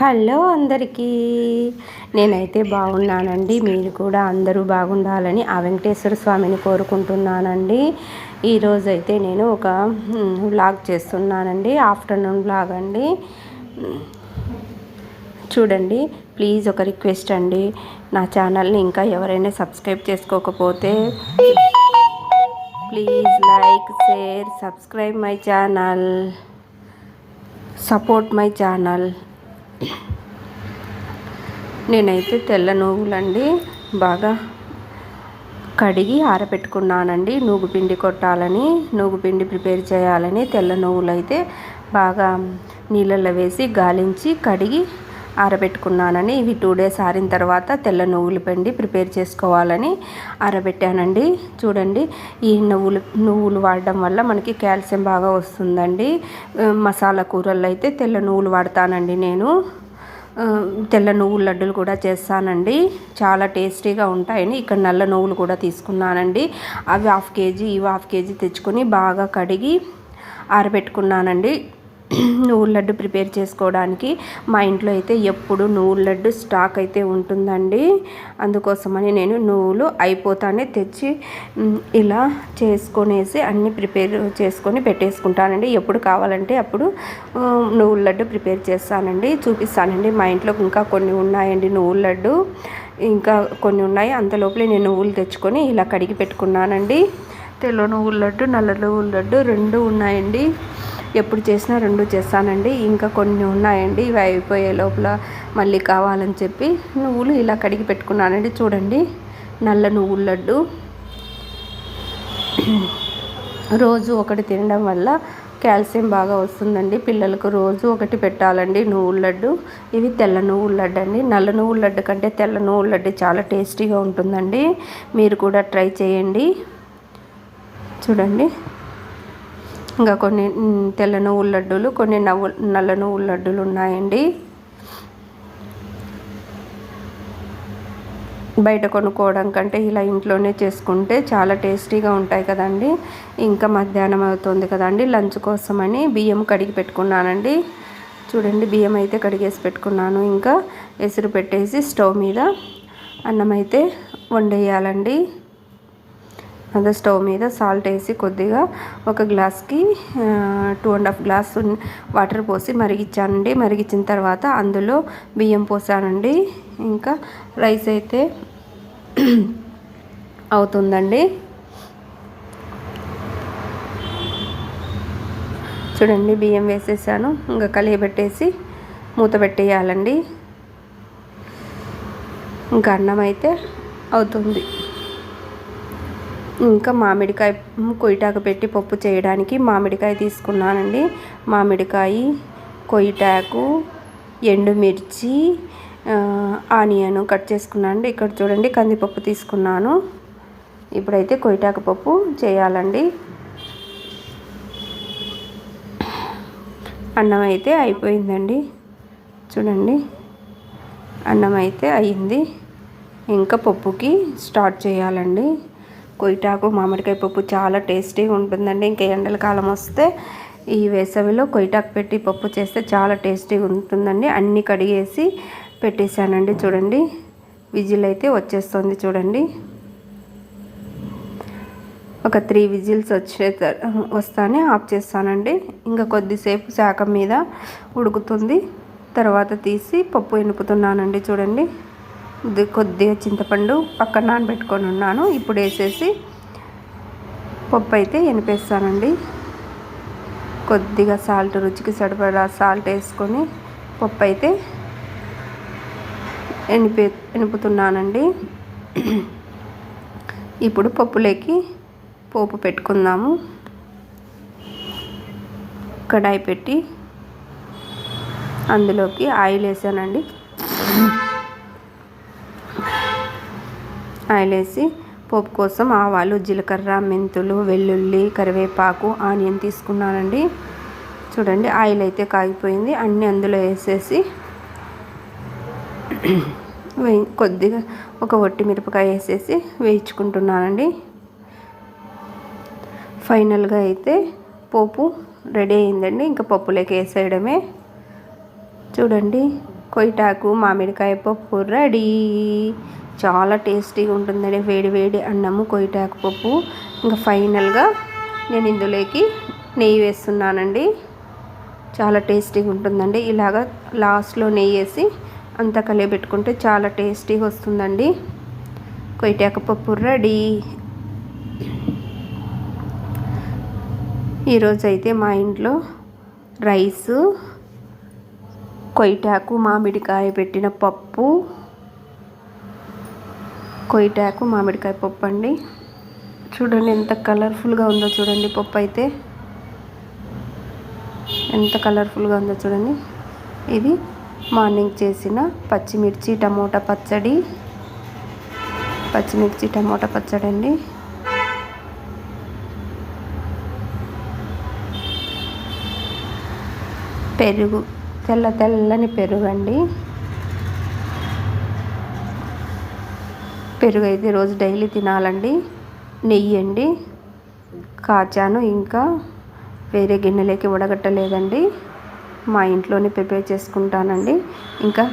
Hello అందరికీ, నేనైతే బాగున్నానండి. మీరు కూడా అందరూ బాగుండాలని ఆ వెంకటేశ్వర స్వామిని కోరుకుంటున్నానండి. ఈరోజైతే నేను ఒక వ్లాగ్ చేస్తున్నానండి, ఆఫ్టర్నూన్ వ్లాగ్ అండి. చూడండి, ప్లీజ్ ఒక రిక్వెస్ట్ అండి, నా ఛానల్ని ఇంకా ఎవరైనా సబ్స్క్రైబ్ చేసుకోకపోతే please like, share, subscribe my channel, support my channel. నేనైతే తెల్ల నువ్వులండి బాగా కడిగి ఆరబెట్టుకున్నానండి. నూగుపిండి కొట్టాలని, నూగుపిండి ప్రిపేర్ చేయాలని తెల్ల నువ్వులు అయితే బాగా నీళ్ళల్లో వేసి గాలించి కడిగి ఆరబెట్టుకున్నానని. ఇవి 2 days ఆరిన తర్వాత తెల్ల నువ్వుల పిండి ప్రిపేర్ చేసుకోవాలని ఆరబెట్టానండి. చూడండి, ఈ నువ్వులు వాడడం వల్ల మనకి కాల్షియం బాగా వస్తుందండి. మసాలా కూరల్లో అయితే తెల్ల నువ్వులు వాడతానండి నేను. తెల్ల నువ్వుల లడ్డూలు కూడా చేస్తానండి, చాలా టేస్టీగా ఉంటాయని ఇక్కడ నల్ల నువ్వులు కూడా తీసుకున్నానండి. అవి 1/2 kg, ఇవి 1/2 kg తెచ్చుకొని బాగా కడిగి ఆరబెట్టుకున్నానండి నువ్వుల లడ్డు ప్రిపేర్ చేసుకోవడానికి. మా ఇంట్లో అయితే ఎప్పుడు నువ్వుల లడ్డు స్టాక్ అయితే ఉంటుందండి. అందుకోసమని నేను నువ్వులు అయిపోతానే తెచ్చి ఇలా చేసుకొనేసి అన్నీ ప్రిపేర్ చేసుకొని పెట్టేసుకుంటానండి. ఎప్పుడు కావాలంటే అప్పుడు నువ్వుల లడ్డు ప్రిపేర్ చేస్తానండి, చూపిస్తానండి. మా ఇంట్లో ఇంకా కొన్ని ఉన్నాయండి నువ్వుల లడ్డు, ఇంకా కొన్ని ఉన్నాయి. అంతలోపలే నేను నువ్వులు తెచ్చుకొని ఇలా కడిగి పెట్టుకున్నానండి. తెల్ల నువ్వుల లడ్డు, నల్ల నువ్వుల లడ్డు 2 ఉన్నాయండి. ఎప్పుడు చేసినా 2 చేస్తానండి. ఇంకా కొన్ని ఉన్నాయండి, ఇవి అయిపోయే లోపల మళ్ళీ కావాలని చెప్పి నువ్వులు ఇలా కడిగి పెట్టుకున్నానండి. చూడండి, నల్ల నువ్వుల లడ్డు రోజు ఒకటి తినడం వల్ల కాల్షియం బాగా వస్తుందండి. పిల్లలకు రోజు ఒకటి పెట్టాలండి నువ్వుల లడ్డు. ఇవి తెల్ల నువ్వుల లడ్డు అండి. నల్ల నువ్వుల లడ్డు కంటే తెల్ల నువ్వుల లడ్డు చాలా టేస్టీగా ఉంటుందండి. మీరు కూడా ట్రై చేయండి. చూడండి, ఇంకా కొన్ని తెల్ల నువ్వుల లడ్డూలు, కొన్ని నల్ల నువ్వుల లడ్డూలు ఉన్నాయండి. బయట కొనుక్కోవడం కంటే ఇలా ఇంట్లోనే చేసుకుంటే చాలా టేస్టీగా ఉంటాయి కదండి. ఇంకా మధ్యాహ్నం అవుతుంది కదండి, లంచ్ కోసమని బియ్యం కడిగి పెట్టుకున్నానండి. చూడండి, బియ్యం అయితే కడిగేసి పెట్టుకున్నాను. ఇంకా ఎసురు పెట్టేసి స్టవ్ మీద అన్నం అయితే వండేయాలండి. అదే స్టవ్ మీద సాల్ట్ వేసి కొద్దిగా ఒక గ్లాస్కి 2.5 గ్లాస్ వాటర్ పోసి మరిగించానండి. మరిగించిన తర్వాత అందులో బియ్యం పోసానండి. ఇంకా రైస్ అయితే అవుతుందండి. చూడండి, బియ్యం వేసేసాను. ఇంకా కలియబెట్టేసి మూత పెట్టేయాలండి. ఇంకా అన్నం అయితే అవుతుంది. ఇంకా మామిడికాయ కొయ్యటాకు పెట్టి పప్పు చేయడానికి మామిడికాయ తీసుకున్నానండి. మామిడికాయ, కొయ్యటాకు, ఎండుమిర్చి, ఆనియన్ కట్ చేసుకున్నానండి. ఇక్కడ చూడండి, కందిపప్పు తీసుకున్నాను. ఇప్పుడైతే కొయ్యటాకు పప్పు చేయాలండి. అన్నం అయితే అయిపోయిందండి. చూడండి, అన్నం అయితే అయ్యింది. ఇంకా పప్పుకి స్టార్ట్ చేయాలండి. కొయ్యటాకు మామిడికాయ పప్పు చాలా టేస్టీగా ఉంటుందండి. ఇంకా ఎండల కాలం వస్తే ఈ వేసవిలో కొయ్యటాకు పెట్టి పప్పు చేస్తే చాలా టేస్టీగా ఉంటుందండి. అన్నీ కడిగేసి పెట్టేశానండి. చూడండి, విజిల్ అయితే వచ్చేస్తుంది. చూడండి, ఒక 3 విజిల్స్ వస్తానే ఆఫ్ చేస్తానండి. ఇంకా కొద్దిసేపు శాఖ మీద ఉడుకుతుంది. తర్వాత తీసి పప్పు ఎనుపుతున్నానండి. చూడండి, కొద్దిగా చింతపండు పక్కన నానబెట్టుకొని ఉన్నాను. ఇప్పుడు వేసేసి పప్పు అయితే ఎనిపేస్తానండి. కొద్దిగా సాల్ట్, రుచికి సరిపడా సాల్ట్ వేసుకొని పప్పు అయితే ఎనుపుతున్నానండి. ఇప్పుడు పప్పులోకి పోపు పెట్టుకుందాము. కడాయి పెట్టి అందులోకి ఆయిల్ వేసానండి. ఆయిల్ వేసి పోపు కోసం ఆవాలు, జీలకర్ర, మెంతులు, వెల్లుల్లి, కరివేపాకు, ఆనియన్ తీసుకున్నానండి. చూడండి, ఆయిల్ అయితే కాగిపోయింది. అన్నీ అందులో వేసేసి కొద్దిగా ఒక ఒట్టి మిరపకాయ వేసేసి వేయించుకుంటున్నానండి. ఫైనల్గా అయితే పోపు రెడీ అయిందండి. ఇంకా పప్పులోకి వేసేయడమే. చూడండి, కొయ్యటాకు మామిడికాయ పప్పు రెడీ. చాలా టేస్టీగా ఉంటుందండి వేడి వేడి అన్నము కొయ్యటాకు పప్పు. ఇంకా ఫైనల్గా నేను ఇందులోకి నెయ్యి వేస్తున్నానండి. చాలా టేస్టీగా ఉంటుందండి. ఇలాగా లాస్ట్లో నెయ్యి వేసి అంతా కలియబెట్టుకుంటే చాలా టేస్టీగా వస్తుందండి. కొయ్యటాకు పప్పు రెడీ. ఈరోజైతే మా ఇంట్లో రైసు, కొయ్యటాకు మామిడికాయ పెట్టిన పప్పు, కొయ్యటాకు మామిడికాయ పప్పు అండి. చూడండి ఎంత కలర్ఫుల్గా ఉందో చూడండి. పప్పు అయితే ఎంత కలర్ఫుల్గా ఉందో చూడండి. ఇది మార్నింగ్ చేసిన పచ్చిమిర్చి టమోటా పచ్చడి అండి. పెరుగు, తెల్లని పెరుగు అండి. పెరుగు అయితే రోజు డైలీ తినాలండి. నెయ్యి అండి కాచాను, ఇంకా వేరే గిన్నెలోకి వడగట్టలేదండి. మా ఇంట్లోనే ప్రిపేర్ చేసుకుంటానండి. ఇంకా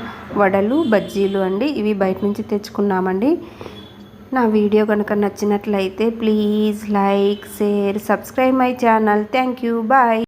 వడలు, బజ్జీలు అండి. ఇవి బయట నుంచి తెచ్చుకున్నామండి. నా వీడియో కనుక నచ్చినట్లయితే please like, share, subscribe my channel. Thank you. Bye.